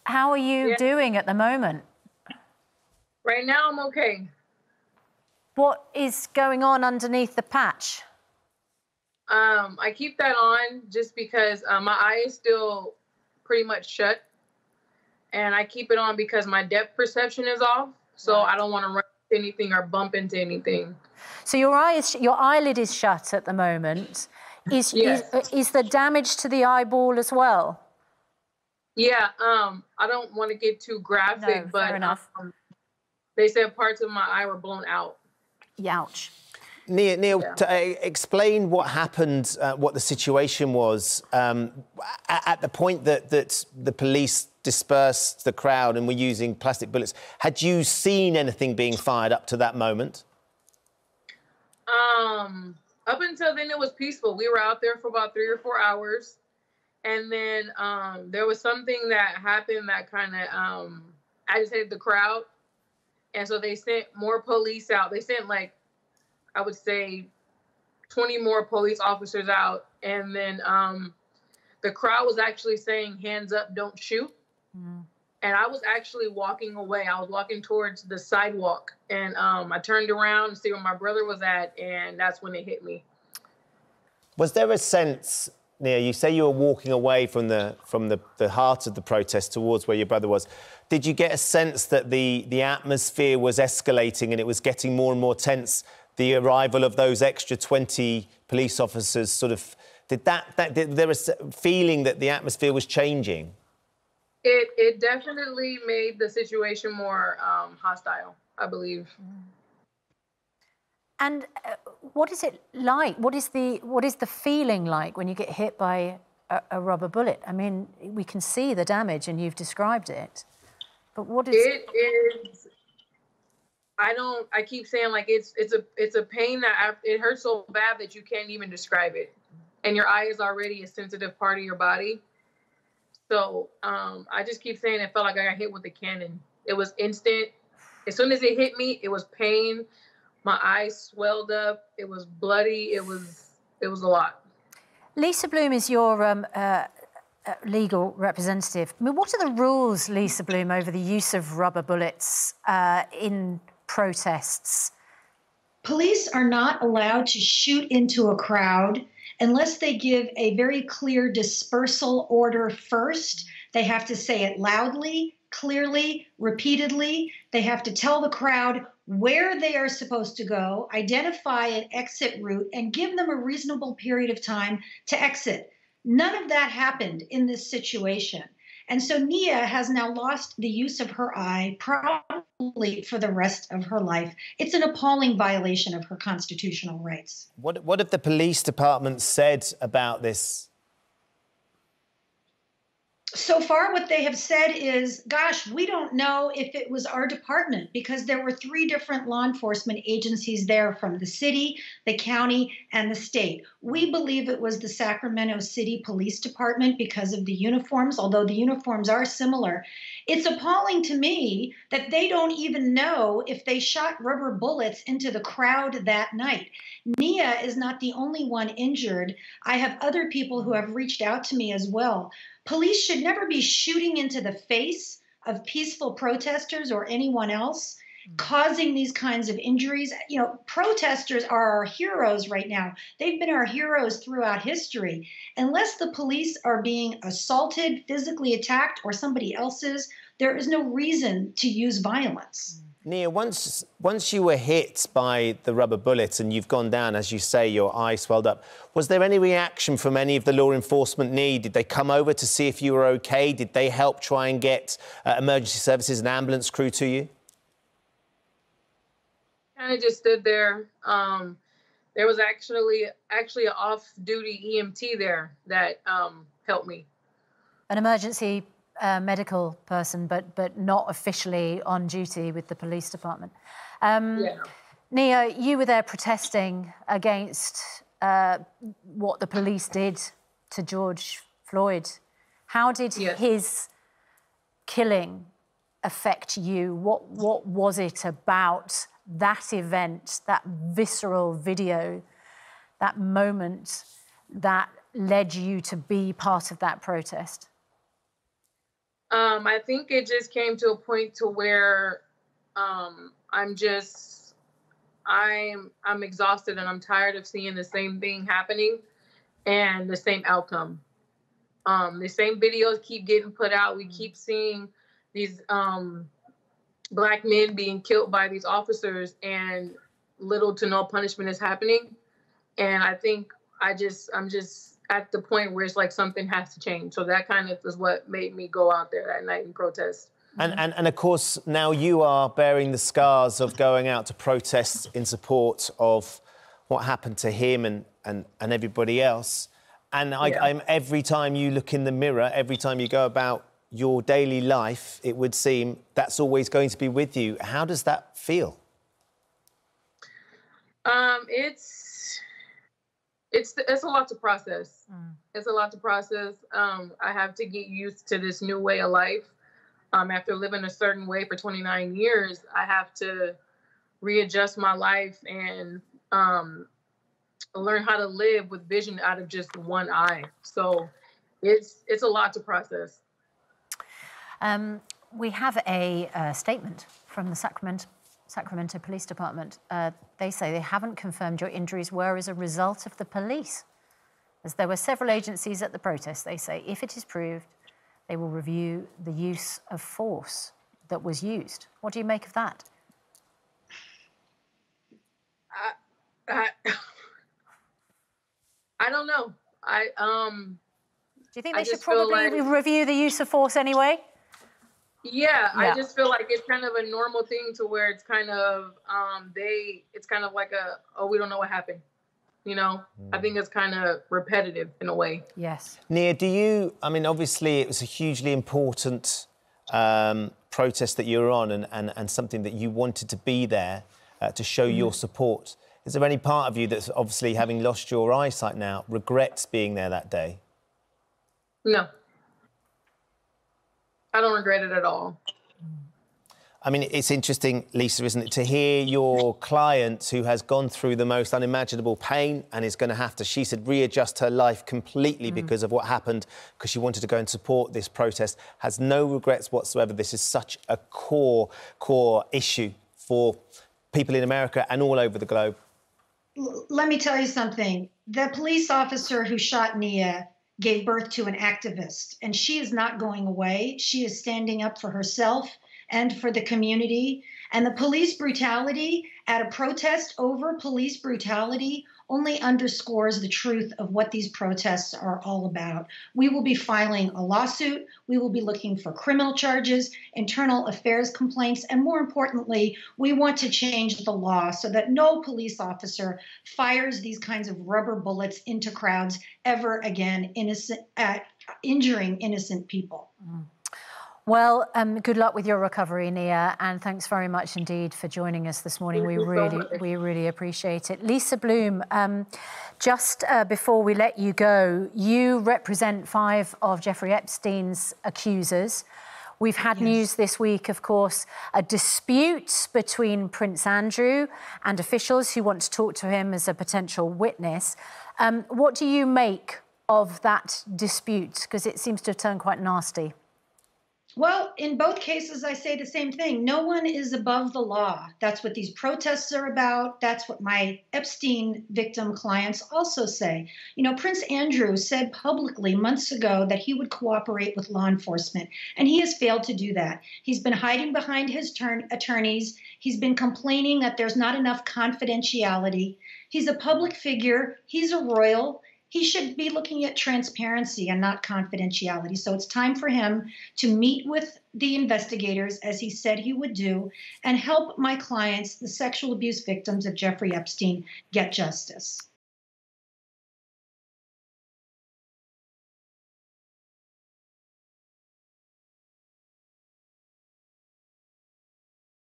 how are you doing at the moment? Right now, I'm okay. What is going on underneath the patch? I keep that on just because my eye is still pretty much shut. And I keep it on because my depth perception is off. So I don't want to run into anything or bump into anything. So your eyelid is shut at the moment. Is the damage to the eyeball as well? Yeah, I don't want to get too graphic, but fair enough. They said parts of my eye were blown out. Ouch. Neil, explain what happened, what the situation was at the point that the police dispersed the crowd and were using plastic bullets. Had you seen anything being fired up to that moment? Up until then, it was peaceful. We were out there for about 3 or 4 hours. And then there was something that happened that kind of agitated the crowd. And so they sent more police out. They sent, like, I would say 20 more police officers out. And then the crowd was actually saying, hands up, don't shoot. Mm. And I was actually walking away. I was walking towards the sidewalk. And I turned around to see where my brother was at. And that's when it hit me. Was there a sense, Nia, you say you were walking away from the heart of the protest towards where your brother was. Did you get a sense that the atmosphere was escalating and it was getting more and more tense? The arrival of those extra 20 police officers sort of... Did there was a feeling that the atmosphere was changing? It definitely made the situation more hostile, I believe. And what is it like? What is the feeling like when you get hit by a rubber bullet? I mean, we can see the damage and you've described it, but what is it? It is. I keep saying, like, it's a pain that it hurts so bad that you can't even describe it, and your eye is already a sensitive part of your body. So I just keep saying it felt like I got hit with a cannon. It was instant. As soon as it hit me, it was pain. My eyes swelled up. It was bloody. It was a lot. Lisa Bloom is your legal representative. I mean, what are the rules, Lisa Bloom, over the use of rubber bullets in protests? Police are not allowed to shoot into a crowd unless they give a very clear dispersal order first. They have to say it loudly, clearly, repeatedly. They have to tell the crowd where they are supposed to go, identify an exit route, and give them a reasonable period of time to exit. None of that happened in this situation. And so Nia has now lost the use of her eye, probably for the rest of her life. It's an appalling violation of her constitutional rights. What have the police department said about this? So far, what they have said is, gosh, we don't know if it was our department, because there were 3 different law enforcement agencies there from the city, the county, and the state. We believe it was the Sacramento City Police Department because of the uniforms, although the uniforms are similar. It's appalling to me that they don't even know if they shot rubber bullets into the crowd that night. Nia is not the only one injured. I have other people who have reached out to me as well. Police should never be shooting into the face of peaceful protesters or anyone else, causing these kinds of injuries. You know, protesters are our heroes right now. They've been our heroes throughout history. Unless the police are being assaulted, physically attacked, or somebody else's, there is no reason to use violence. Nia, once you were hit by the rubber bullet and you've gone down, as you say, your eye swelled up, was there any reaction from any of the law enforcement near? Did they come over to see if you were OK? Did they help try and get emergency services and ambulance crew to you? I just stood there. There was actually an off-duty EMT there that helped me. An emergency medical person, but not officially on duty with the police department. Nia, you were there protesting against what the police did to George Floyd. How did his killing affect you? What was it about that event, that visceral video, that moment that led you to be part of that protest? I think it just came to a point to where I'm exhausted and I'm tired of seeing the same thing happening and the same outcome. The same videos keep getting put out. We keep seeing these Black men being killed by these officers and little to no punishment is happening. And I think I'm just at the point where it's like something has to change. So that kind of is what made me go out there that night and protest. And of course, now you are bearing the scars of going out to protest in support of what happened to him and everybody else. And I'm every time you look in the mirror, every time you go about your daily life, it would seem that's always going to be with you. How does that feel? It's a lot to process. It's a lot to process. I have to get used to this new way of life. After living a certain way for 29 years, I have to readjust my life and learn how to live with vision out of just one eye. So it's a lot to process. We have a statement from the Sacramento Police Department. They say they haven't confirmed your injuries were as a result of the police, as there were several agencies at the protest. They say if it is proved, they will review the use of force that was used. What do you make of that? I don't know. Do you think they should probably review the use of force anyway? Yeah, I just feel like it's kind of a normal thing to where it's kind of it's kind of like we don't know what happened. You know, I think it's kind of repetitive in a way. Yes. Nia, obviously it was a hugely important protest that you were on and something that you wanted to be there to show your support. Is there any part of you that's obviously, having lost your eyesight now, regrets being there that day? No. I don't regret it at all. It's interesting, Lisa, isn't it, to hear your client who has gone through the most unimaginable pain and is going to have to, she said, readjust her life completely because of what happened, because she wanted to go and support this protest, has no regrets whatsoever. This is such a core issue for people in America and all over the globe. Let me tell you something. The police officer who shot Nia gave birth to an activist, and she is not going away. She is standing up for herself and for the community. And the police brutality at a protest over police brutality only underscores the truth of what these protests are all about. We will be filing a lawsuit. We will be looking for criminal charges, internal affairs complaints, and more importantly, we want to change the law so that no police officer fires these kinds of rubber bullets into crowds ever again, injuring innocent people. Well, good luck with your recovery, Nia, and thanks very much indeed for joining us this morning. We really appreciate it. Lisa Bloom, just before we let you go, you represent 5 of Jeffrey Epstein's accusers. We've had news this week, of course, a dispute between Prince Andrew and officials who want to talk to him as a potential witness. What do you make of that dispute? Because it seems to have turned quite nasty. Well, in both cases, I say the same thing. No one is above the law. That's what these protests are about. That's what my Epstein victim clients also say. You know, Prince Andrew said publicly months ago that he would cooperate with law enforcement, and he has failed to do that. He's been hiding behind his attorneys. He's been complaining that there's not enough confidentiality. He's a public figure. He's a royal. He should be looking at transparency and not confidentiality. So it's time for him to meet with the investigators, as he said he would do, and help my clients, the sexual abuse victims of Jeffrey Epstein, get justice.